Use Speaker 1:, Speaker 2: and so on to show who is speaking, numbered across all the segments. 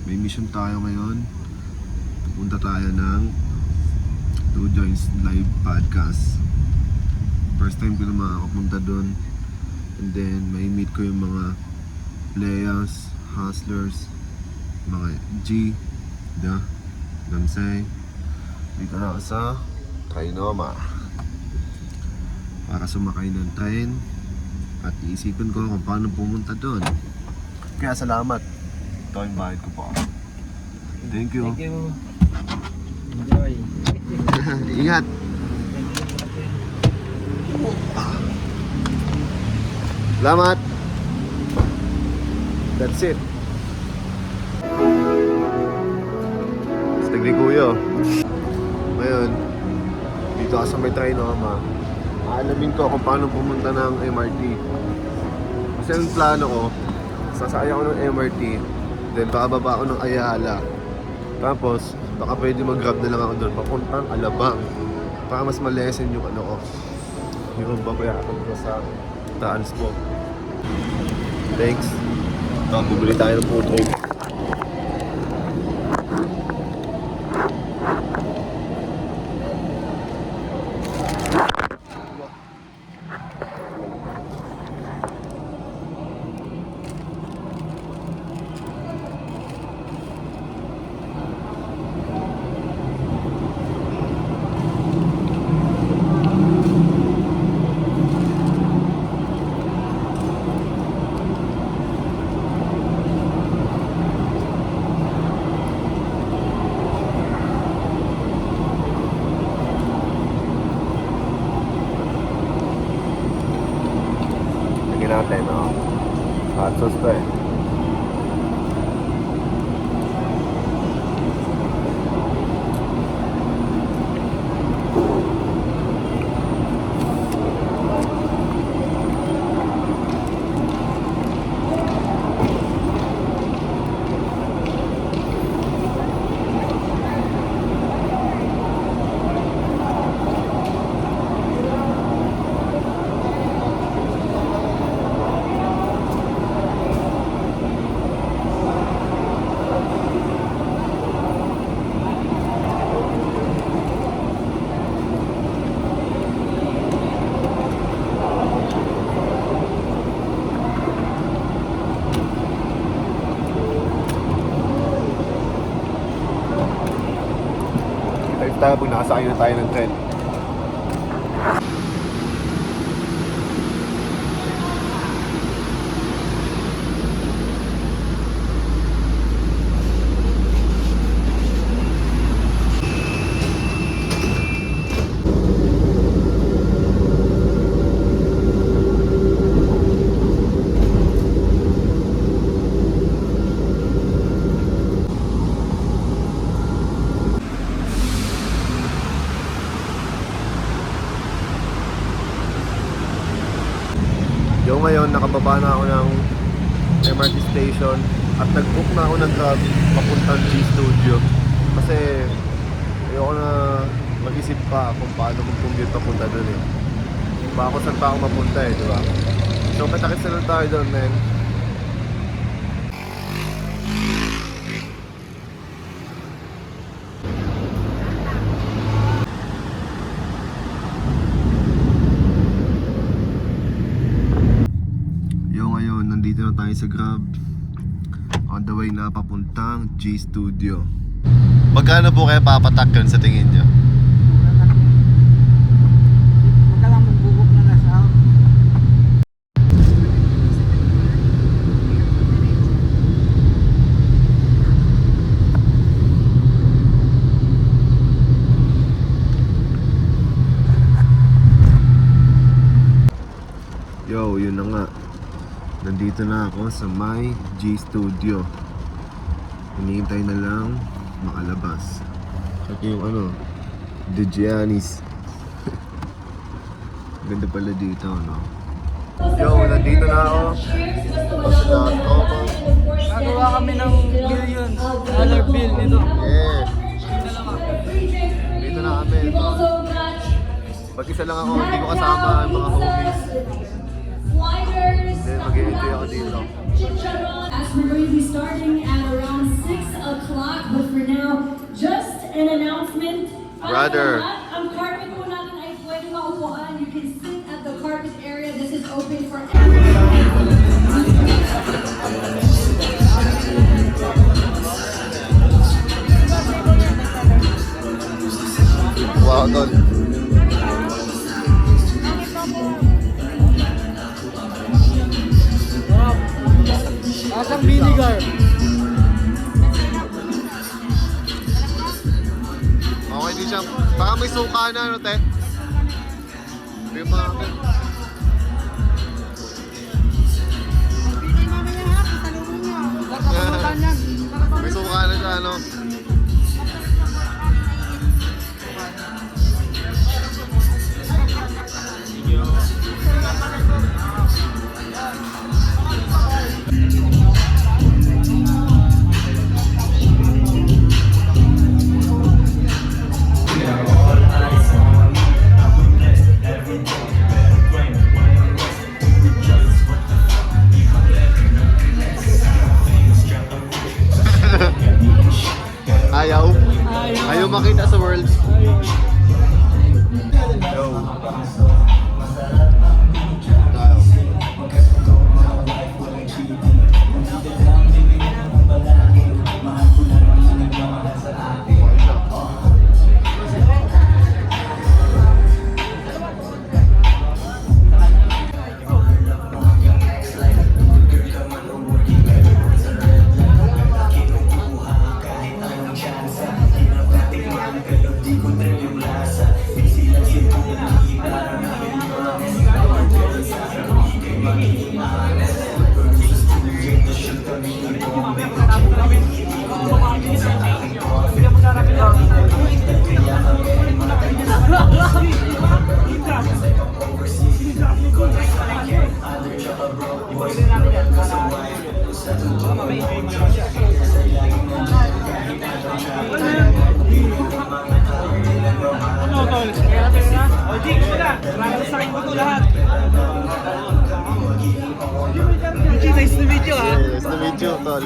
Speaker 1: May mission tayo ngayon. Punta tayo ng Two Joints Live Podcast. First time ko na makakapunta doon. And then may meet ko yung mga players, hustlers, mga G, Damsay. Dito na ako sa Trinoma para sumakay ng train at iisipin ko kung paano pumunta doon. Kaya salamat. Ito yung bayad ko po. Thank you.
Speaker 2: Thank you. Enjoy.
Speaker 1: Ingat. Salamat. That's it. Stig ni Kuya. Ngayon, dito ako sa may Trinoma. Aalamin ko kung paano pumunta ng MRT. Kasi ang plano ko, sasakay ako ng MRT, then bababa ako ng Ayala. Tapos, baka pwede mag-grab na lang ako doon papuntang Alabang para mas malesen yung ano ko, yung babayaran ko sa transport. Thanks. Ito, bubili tayo ng food trip. Natin, no? Hot sauce pa eh. Tayo pag nakasakay na tayo ng train. Yung ngayon, nakababa na ako ng MRT station at nag-book na ako ng Grab papuntang G Studio. Kasi ayoko na mag-isip pa kung paano mag-commute papunta doon eh. Baka kung saan pa ako mapunta eh, di ba? So, patakit na lang tayo doon, men. Nandito na tayo sa Grab. On the way na papuntang G Studio. Magkano po kaya papatak yun sa tingin nyo?
Speaker 2: Huwag ka lang magbubok na nasa out.
Speaker 1: Yo, yun na nga. Nandito na ako sa my G Studio. Hinihintay na lang makalabas. At yung ano, The Giannis. Ganda pala dito, no? Yo, nandito na ako. Sa Toko.
Speaker 2: Nagawa kami ng million dollar bill nito.
Speaker 1: Yeah. Dito na kami. Mag-isa lang ako, hindi ko kasama ang mga homies. Then mag-enjoy ako dito.
Speaker 3: As we're going to be starting at around 6 Now, just an announcement.
Speaker 1: Brother.
Speaker 3: Ang carpet po natin ay pwede maupuan. You can sit at the carpet area. This is open for everyone.
Speaker 1: Wow, tol.
Speaker 2: Asang vinegar.
Speaker 1: Okay din siya. Baka may suka na, ano, te? May mga... May suka na siya, ano? Ayaw. Ayaw makita sa world.
Speaker 2: Ano, tol? O, G, gusto na. Maraming sa akin ko ito lahat. G, nice to meet you, ha?
Speaker 1: Nice to meet you, tol.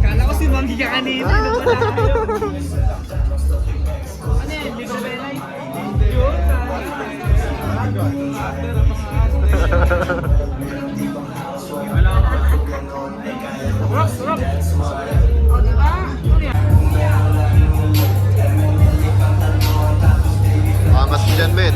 Speaker 2: Kala ko si Manggi ka kanina. Ano pala kayo? Ano yan? Libre ba yan? Yun, Rock, rock. O, diba? Ano yan?
Speaker 1: Angas mo dyan, men.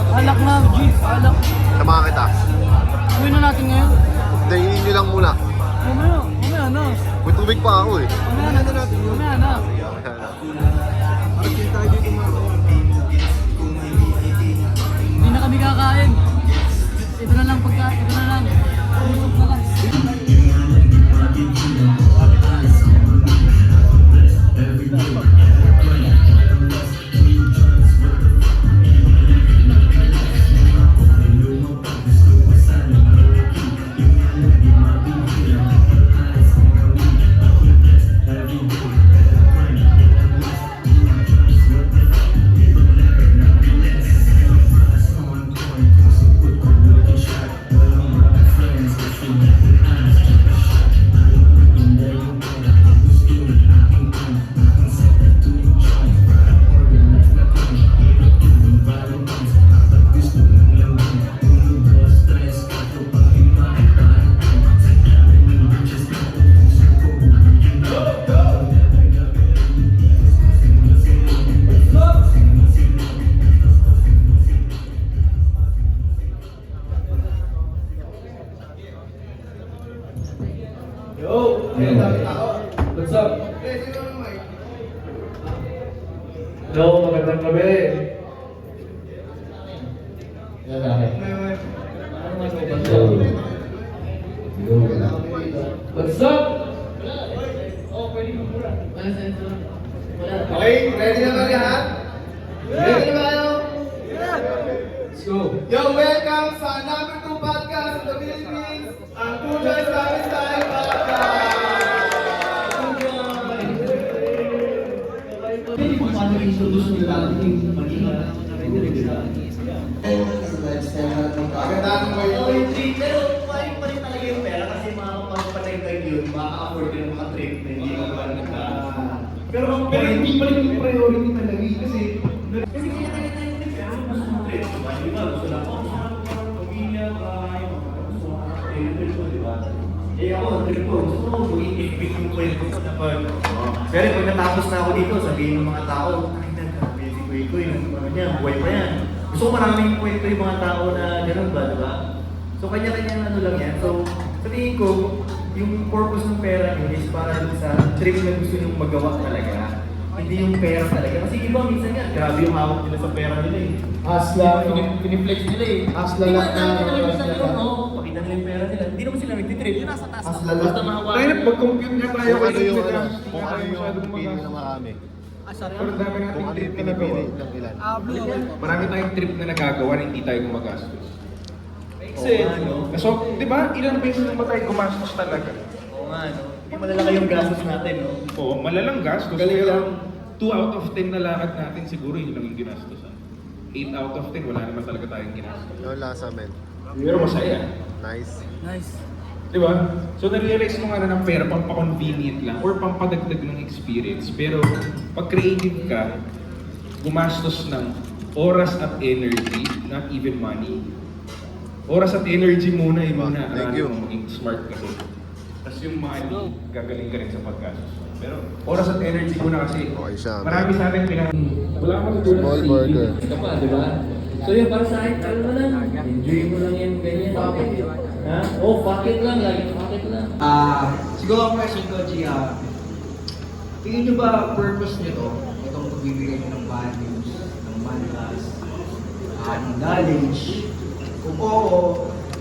Speaker 2: Alak na, G. Alak.
Speaker 1: Samahan kita.
Speaker 2: Uwi na natin ngayon.
Speaker 1: Dahilin nyo lang muna.
Speaker 2: Mamaya na.
Speaker 1: May tubig pa ako, eh.
Speaker 2: Mamaya na. Hindi na kami kakain. Ito na lang pagkain. Ito na lang. Usap na lang.
Speaker 4: What's up? Yo, magandang gabi. What's up?
Speaker 5: Okay, ready na ba lahat? Ready na ba kayo?
Speaker 4: Let's go.
Speaker 5: Yo, welcome sa number 2 podcast in the Philippines, ang Tunay Style Style Podcast!
Speaker 6: Pwede kung paano introduce nila ang ating magiging
Speaker 5: Magandang mo yun.
Speaker 6: Pero pa rin talaga yung pera kasi makakapagpatay yun, makaka-afford yung mga trip.
Speaker 7: Hindi pa rin yung priority talaga eh. Kasi
Speaker 6: kanya-kanya tayo trip. Mas mga trip, diba? Di ba? Gusto lang ako, pamilya, bahay, di ba? Eh ako, trip ko, gusto ko maging epic yung kwento ko na pag... Pero pag natapos na ako dito, sabihin ng mga tao, ay nagkabi si Kuya ko, yung ano niya, buhay pa yan. Gusto ko maraming kwento yung mga tao na gano'n ba, diba? So kanya-kanya ano lang yan. So sa tingin ko, yung purpose ng pera nyo is para sa trip na gusto nyo magawa talaga. Hindi yung pera talaga. Kasi iba minsan nga, grabe yung hawak nila sa pera nila eh.
Speaker 5: Asla.
Speaker 6: Piniflex nila eh.
Speaker 5: Asla
Speaker 6: Di ba,
Speaker 5: lang na,
Speaker 6: dami talaga
Speaker 5: asla
Speaker 6: sa
Speaker 5: lang.
Speaker 6: oo, pakita nila yung pera nila. Hindi naman sila nagtitrip. Yun nasa taas.
Speaker 5: Asla lang.
Speaker 6: Basta mahawakan.
Speaker 7: tayo pag-compute nga tayo
Speaker 1: Kung ano yung,
Speaker 7: kasi
Speaker 1: ano,
Speaker 7: gastos
Speaker 1: kung
Speaker 7: na
Speaker 1: ano
Speaker 7: tayo
Speaker 1: yung
Speaker 7: masyadong
Speaker 1: pili
Speaker 7: magastos.
Speaker 1: ng marami.
Speaker 7: Pero dami nating
Speaker 1: Kung ano
Speaker 7: trip
Speaker 1: yung
Speaker 7: na nagawa.
Speaker 1: pinipili ng ilan.
Speaker 7: Marami tayong trip na nagagawa na hindi tayo gumagastos.
Speaker 6: Makes sense, no?
Speaker 7: So, di ba, ilang beses na ba tayo gumastos talaga?
Speaker 6: Oo nga, no? Hindi malalaki yung gastos natin, no?
Speaker 7: Oo, malalang gastos.
Speaker 5: Galing
Speaker 7: Pero
Speaker 5: lang.
Speaker 7: 2 out of 10 na lakad natin siguro yun lang yung ginastos. 8 out of 10, wala naman talaga tayong ginastos.
Speaker 1: Yung lasa, men.
Speaker 7: Pero masaya.
Speaker 1: Nice.
Speaker 2: Nice.
Speaker 7: Di ba? So na-realize mo nga na ng pera pampakonvenient lang or pampadagdag ng experience. Pero pag creative ka, gumastos ng oras at energy, not even money. Oras at energy muna muna.
Speaker 1: Thank you.
Speaker 7: Maging smart kasi. Tapos yung money, gagaling ka rin sa paggastos. Pero oras at energy muna kasi
Speaker 1: Okay siya,
Speaker 7: marami sa atin wala akong matutulong
Speaker 1: Small
Speaker 7: sa
Speaker 1: burger.
Speaker 6: Ka pa, di ba? So yun, para sa akin, ano mo lang, enjoy mo lang yan, ganyan. Ha? Oh, fuck it lang, lagi fuck it lang.
Speaker 8: Siguro ang question ko, Gia, tingin nyo ba purpose nito, itong pagbibigay nyo ng values, ng mantras, ng knowledge? Kung oo,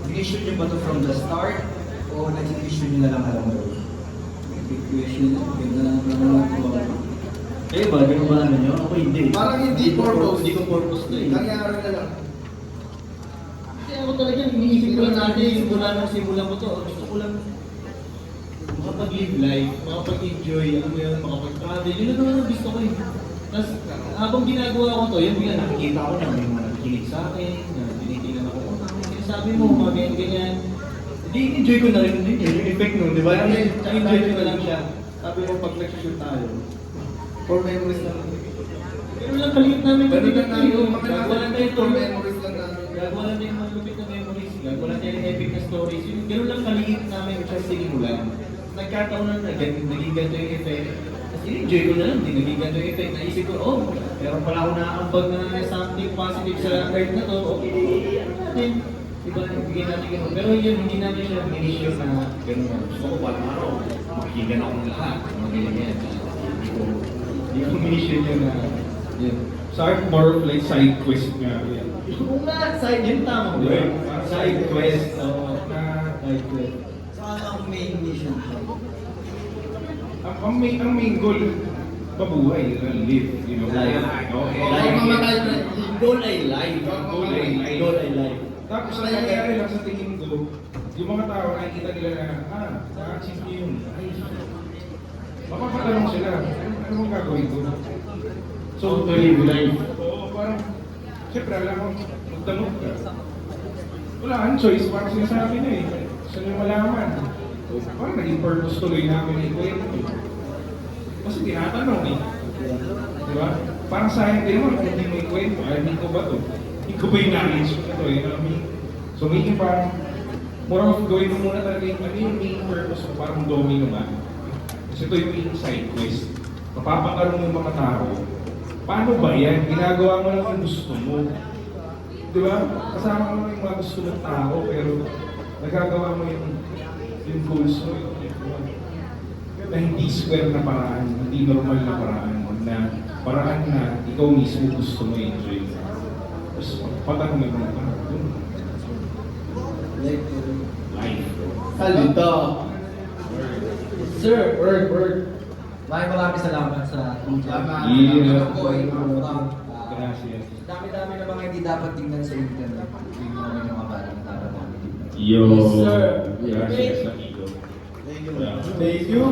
Speaker 8: vision nyo ba ito from the start, o naging vision nyo na lang alam mo?
Speaker 6: Big question, ganda lang naman ako. Eh ba, ganun ba ano nyo? Ako hindi.
Speaker 5: Parang hindi purpose.
Speaker 6: Hindi ko purpose na eh.
Speaker 5: Nangyari na lang.
Speaker 6: Kasi ako talaga, iniisip ko lang natin, simula nung simula ko to, gusto ko lang makapag-live life, makapag-enjoy, alam mo yun, makapag-travel, yun lang naman ang gusto ko eh. Tapos, habang ginagawa ko to, yun bigla nakikita ko na may mga nakikinig sa akin, na tinitingnan ako, oh, tama yung sinasabi mo, mga ganyan-ganyan. Hindi, enjoy ko na rin din yung effect nun, di ba? Enjoy ko na lang siya. Sabi mo, pag nag-shoot tayo,
Speaker 5: For memories lang.
Speaker 6: pero lang kalit namin
Speaker 5: Ganun
Speaker 6: kasi
Speaker 5: lang namin.
Speaker 6: gagawa lang tayo
Speaker 5: For memories lang namin.
Speaker 6: Gagawa lang tayo mga lupit na memories, gagawa lang tayo ng epic na stories. Yung ganun lang kaliit namin sa sinimulan. Nagkataon na naging ganito yung effect. Tapos in-enjoy ko na lang, hindi naging ganito yung effect. Naisip ko, oh, meron pala ako nakakambag na something positive sa card na to. Okay, ano natin? Diba, bigyan natin ganun. Pero yun, hindi natin siya minisyon na ganun. Gusto ko parang araw, makikigan akong lahat. Mga ganyan. Hindi ko minisyon yun na, yun.
Speaker 7: Sa akin, more of like side quest nga. yan.
Speaker 6: Kung nga, side yun tama ko. Side quest.
Speaker 7: Na
Speaker 6: Side quest.
Speaker 8: Saan ang main mission ko?
Speaker 7: ang main goal, mabuhay, live, you know.
Speaker 6: Life.
Speaker 7: Okay.
Speaker 6: Life. Goal ay life.
Speaker 7: Goal ay life.
Speaker 6: Goal ay life.
Speaker 7: Tapos ang nangyayari lang sa tingin ko, yung mga tao nakikita nila na, na-achieve niyo yun. Ay, mapapatanong sila, ano bang gagawin ko? So,
Speaker 6: To live life.
Speaker 7: Oo, parang, siyempre, alam mo, magtanong ka. Wala kang choice, parang sinasabi na eh. Gusto nyo malaman. Parang naging purpose tuloy namin yung kwento. Kasi tinatanong eh. Di ba? Parang sayang din naman kung hindi may kwento. Ay, hindi ko ba to? Hindi ko ba yung knowledge ko ito eh? So, may parang, more of gawin mo muna talaga yung ano yung main purpose mo, parang domino ba? Kasi ito yung main side quest. Mapapakaroon yung mga tao. Paano ba yan? Ginagawa mo lang yung gusto mo. Di ba? Kasama mo yung mga gusto ng tao, pero nagagawa mo yung goals mo. Na hindi square na paraan, hindi normal na paraan, na paraan na ikaw mismo gusto mo enjoy. Tapos patanong mo yung life.
Speaker 8: Salita! Sir, word. Maraming salamat sa
Speaker 7: Yeah.
Speaker 8: Gracias. Dami-dami na mga hindi dapat tingnan sa internet. Yung mga batang dapat namin tingnan.
Speaker 7: Yo.
Speaker 8: Yes, sir.
Speaker 7: Gracias, amigo.
Speaker 8: Thank you.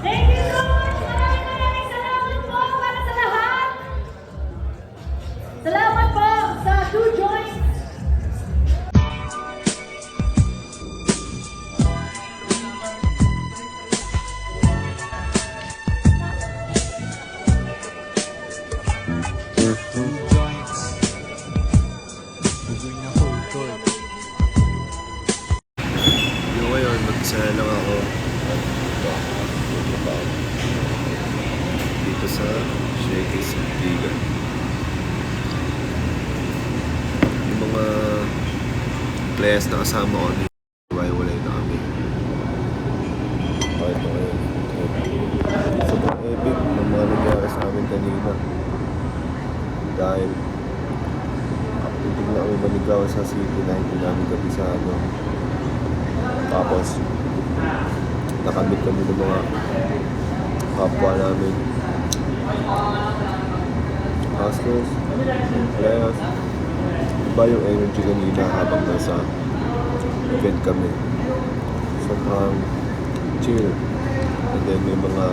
Speaker 3: Thank you so much! Maraming salamat po para sa lahat! Salamat po sa Two Joints!
Speaker 1: Yung ngayon, mag-isa lang ako. Dito sa Shaky Santigan. Yung mga players na kasama ko ni walay na kami. Okay, ito ngayon. Sobrang epic ng mga nangyari sa amin kanina. Dahil hindi na kami maligaw sa city na hindi namin kabisado. Tapos, nakamit kami ng mga kapwa namin. Hustlers, players. Iba yung energy kanina habang nasa event kami. Sobrang chill. And then may mga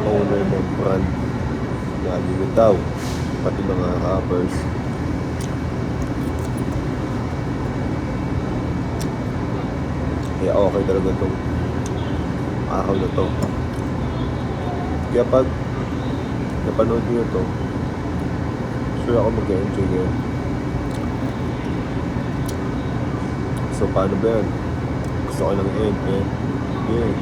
Speaker 1: owner ng brand na lumitaw. Pati mga rappers. Kaya okay talaga itong araw na to. Kaya pag napanood nyo ito, sure ako mag-enjoy ngayon. So paano ba yan? Gusto ko lang end, man. Yeah.